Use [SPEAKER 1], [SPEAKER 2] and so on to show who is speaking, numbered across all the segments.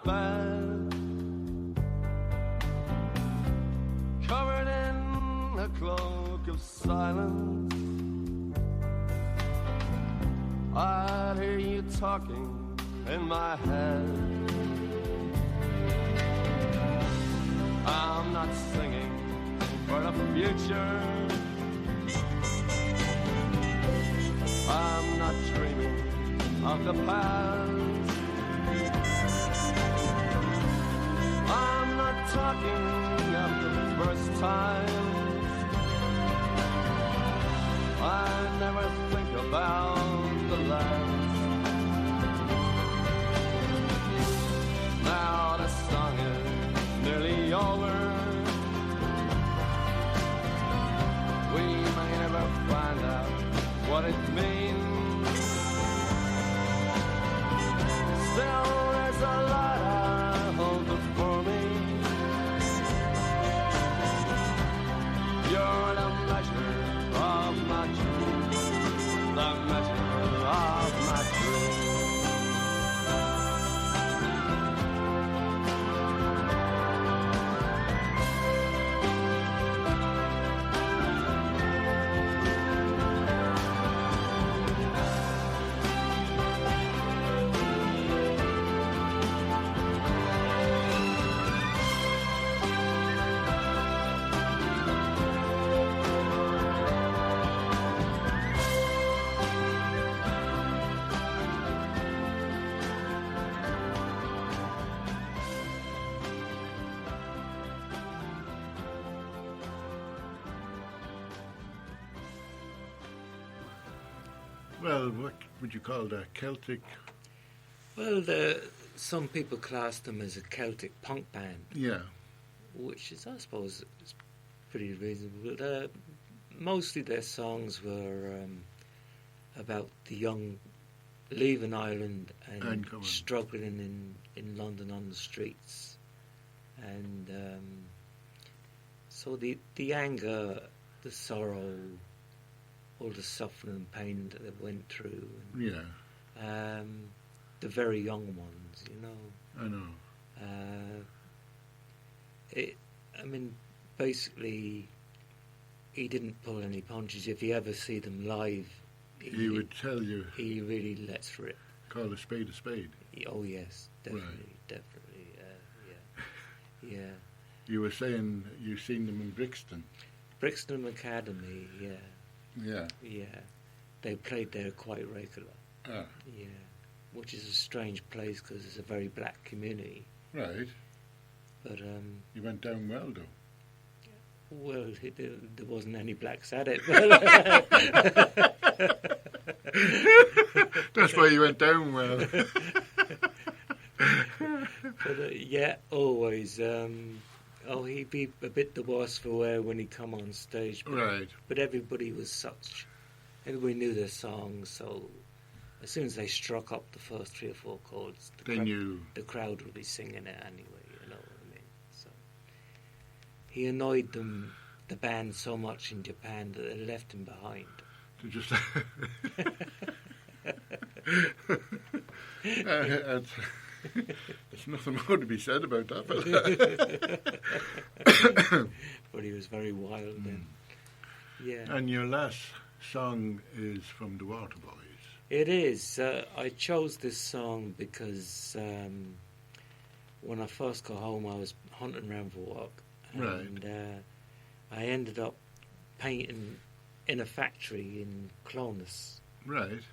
[SPEAKER 1] bed, covered in a cloak of silence. I'd hear you talking in my head. I'm not singing for the future. I'm not dreaming of the past. I'm not talking of the first times. I never think about the last. Now the song is nearly over. We may never find out what it means. Still, there's a lot I hold before me. You're the measure of my truth, the measure of my truth.
[SPEAKER 2] Well, what would you call that? Celtic?
[SPEAKER 3] Well, some people class them as a Celtic punk band.
[SPEAKER 2] Yeah.
[SPEAKER 3] Which is, I suppose, is pretty reasonable. Mostly their songs were about the young leaving Ireland and struggling in London on the streets. And so the anger, the sorrow, all the suffering and pain that they went through. And,
[SPEAKER 2] yeah.
[SPEAKER 3] The very young ones, you know.
[SPEAKER 2] I know.
[SPEAKER 3] Basically, he didn't pull any punches. If you ever see them live,
[SPEAKER 2] he would tell you.
[SPEAKER 3] He really lets rip.
[SPEAKER 2] Call a spade a spade.
[SPEAKER 3] Oh yes, definitely,
[SPEAKER 2] right.
[SPEAKER 3] Definitely, yeah.
[SPEAKER 2] You were saying you've seen them in Brixton.
[SPEAKER 3] Brixton Academy, yeah.
[SPEAKER 2] Yeah.
[SPEAKER 3] Yeah, they played there quite regular.
[SPEAKER 2] Ah.
[SPEAKER 3] Yeah, which is a strange place because it's a very black community.
[SPEAKER 2] Right.
[SPEAKER 3] But
[SPEAKER 2] you went down well, though.
[SPEAKER 3] Well, there wasn't any blacks at it.
[SPEAKER 2] That's why you went down well.
[SPEAKER 3] But yeah, always. He'd be a bit the worse for wear when he come on stage. But,
[SPEAKER 2] right.
[SPEAKER 3] But everybody everybody knew their songs, so as soon as they struck up the first 3 or 4 chords, the crowd would be singing it anyway, you know what I mean? So he annoyed the band so much in Japan that they left him behind.
[SPEAKER 2] To just there's nothing more to be said about that.
[SPEAKER 3] But he was very wild then. Yeah.
[SPEAKER 2] And your last song is from the Waterboys.
[SPEAKER 3] It is. I chose this song because when I first got home, I was hunting around for work, and I ended up painting in a factory in Clonus,
[SPEAKER 2] right,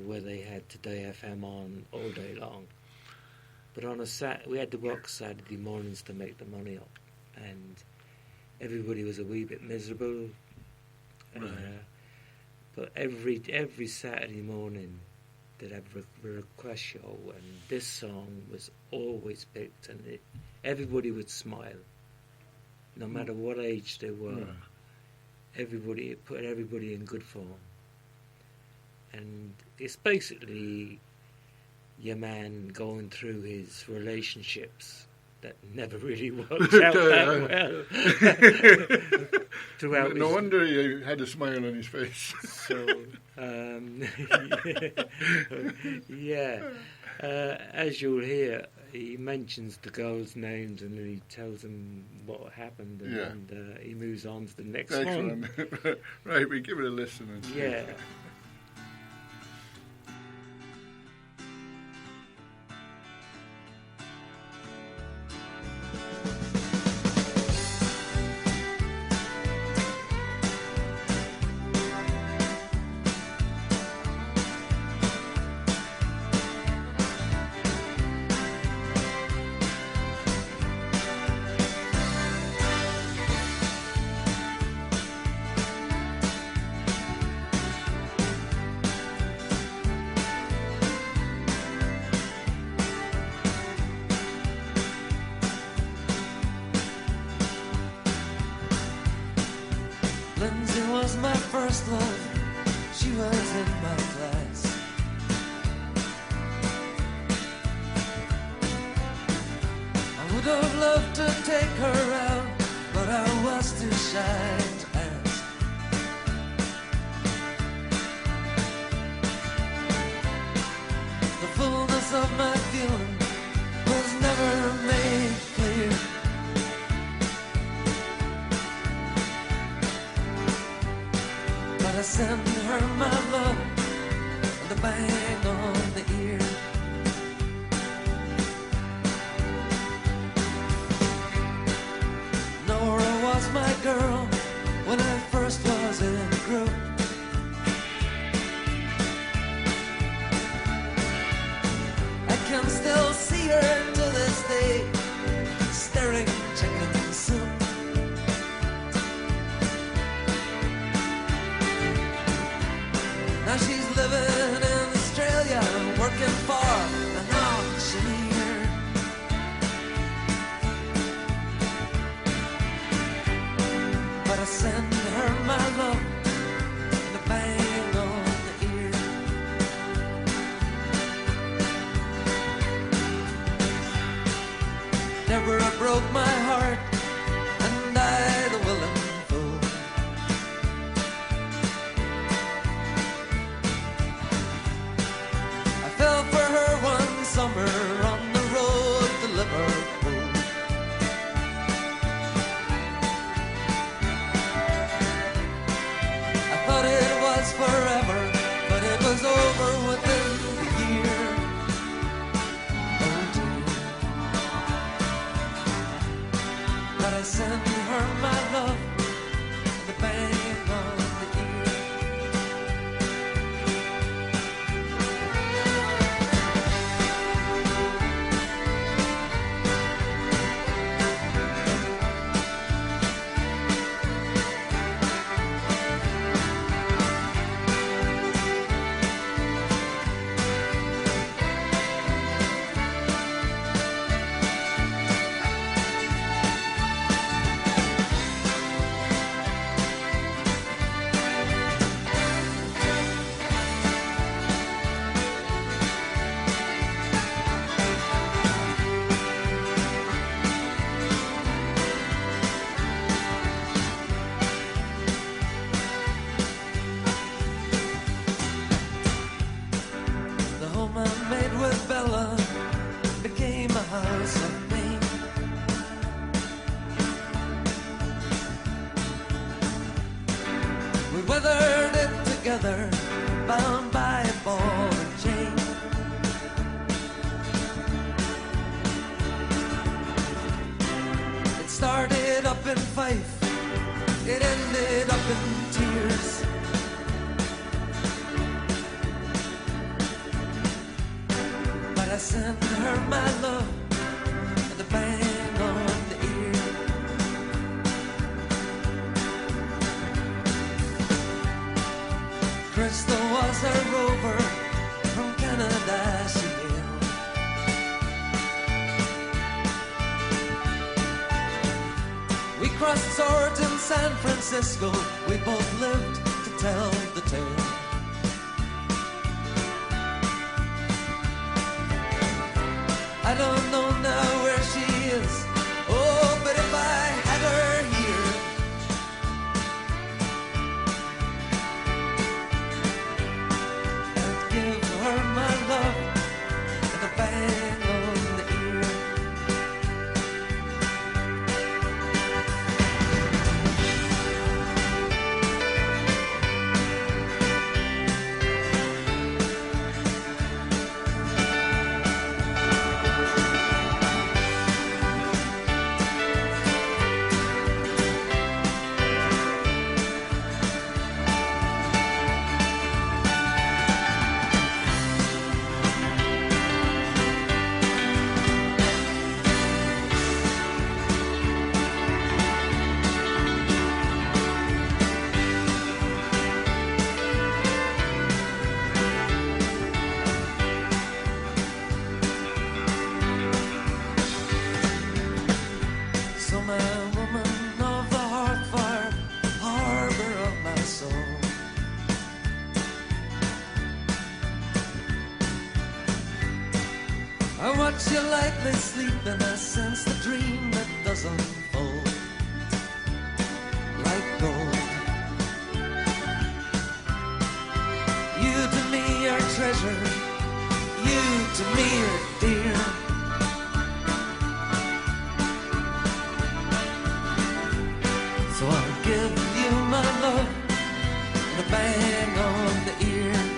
[SPEAKER 3] where they had Today FM on all day long. But on we had to work Saturday mornings to make the money up, and everybody was a wee bit miserable.
[SPEAKER 2] Right.
[SPEAKER 3] But every Saturday morning they'd have a request show, and this song was always picked, and everybody would smile, no matter what age they were.
[SPEAKER 2] Right.
[SPEAKER 3] It put everybody in good form, and it's basically your man going through his relationships that never really worked out that well. Throughout
[SPEAKER 2] no wonder he had a smile on his face.
[SPEAKER 3] So, yeah. As you'll hear, he mentions the girls' names and then he tells them what happened, and he moves on to the next one.
[SPEAKER 2] Right, we give it a listen and see.
[SPEAKER 3] Yeah.
[SPEAKER 4] Bound by a ball and chain. It started up in Fife, it ended up in tears. But I sent her my love and the bang on the ear. Crystal was her rover from Canada, she hailed. We crossed swords in San Francisco, we both lived to tell the tale. I don't know now where she is, oh, but if I had her here, I'd give her my love and a bang on the ear. watch you lightly sleep and I sense the dream that does unfold like gold. You to me are treasure, you to me are dear. So I'll give you my love and a bang on the ear.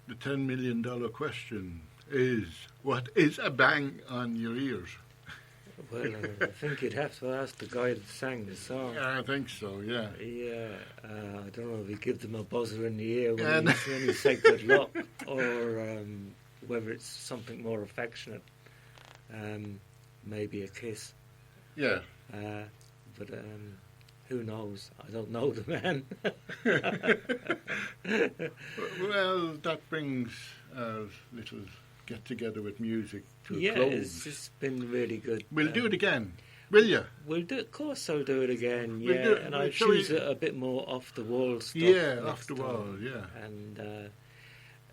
[SPEAKER 2] The $10 million question is, what is a bang on your ears?
[SPEAKER 3] Well, I think you'd have to ask the guy that sang the song.
[SPEAKER 2] Yeah, I think so, yeah.
[SPEAKER 3] Yeah, I don't know if we give them a buzzer in the ear when you say good luck, or whether it's something more affectionate, maybe a kiss.
[SPEAKER 2] Yeah.
[SPEAKER 3] But who knows? I don't know the man.
[SPEAKER 2] Well, that brings our little get-together with music to a close.
[SPEAKER 3] Yeah, it's been really good.
[SPEAKER 2] We'll do it again, will you?
[SPEAKER 3] We'll do, of course I'll do it again,
[SPEAKER 2] We'll
[SPEAKER 3] yeah.
[SPEAKER 2] do it.
[SPEAKER 3] And I'll choose a bit more off-the-wall stuff.
[SPEAKER 2] Yeah, off
[SPEAKER 3] next
[SPEAKER 2] the wall,
[SPEAKER 3] time.
[SPEAKER 2] yeah.
[SPEAKER 3] And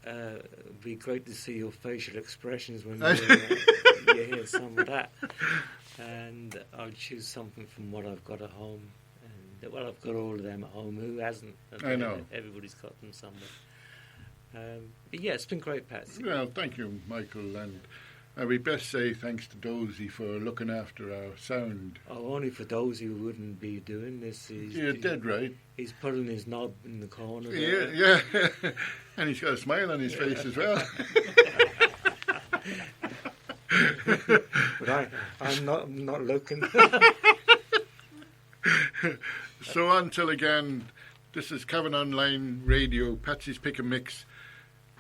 [SPEAKER 3] it'd be great to see your facial expressions when you hear some of that. And I'll choose something from what I've got at home. And, well, I've got all of them at home. Who hasn't?
[SPEAKER 2] I know.
[SPEAKER 3] Everybody's got them somewhere. But yeah, it's been great, Patsy.
[SPEAKER 2] Well, thank you, Michael. And we best say thanks to Dozy for looking after our sound.
[SPEAKER 3] Oh, only for those who wouldn't be doing this.
[SPEAKER 2] You're dead right.
[SPEAKER 3] He's pulling his knob in the corner.
[SPEAKER 2] Yeah. And he's got a smile on his face as well.
[SPEAKER 3] But I'm not looking.
[SPEAKER 2] So until again, this is Cavan Online Radio, Patsy's Pick and Mix,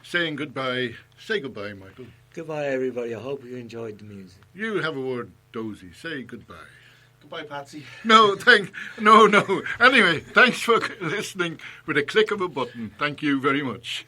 [SPEAKER 2] saying goodbye. Say goodbye, Michael.
[SPEAKER 3] Goodbye, everybody. I hope you enjoyed the music.
[SPEAKER 2] You have a word, Dozy. Say goodbye.
[SPEAKER 5] Goodbye, Patsy.
[SPEAKER 2] No. Anyway, thanks for listening with a click of a button. Thank you very much.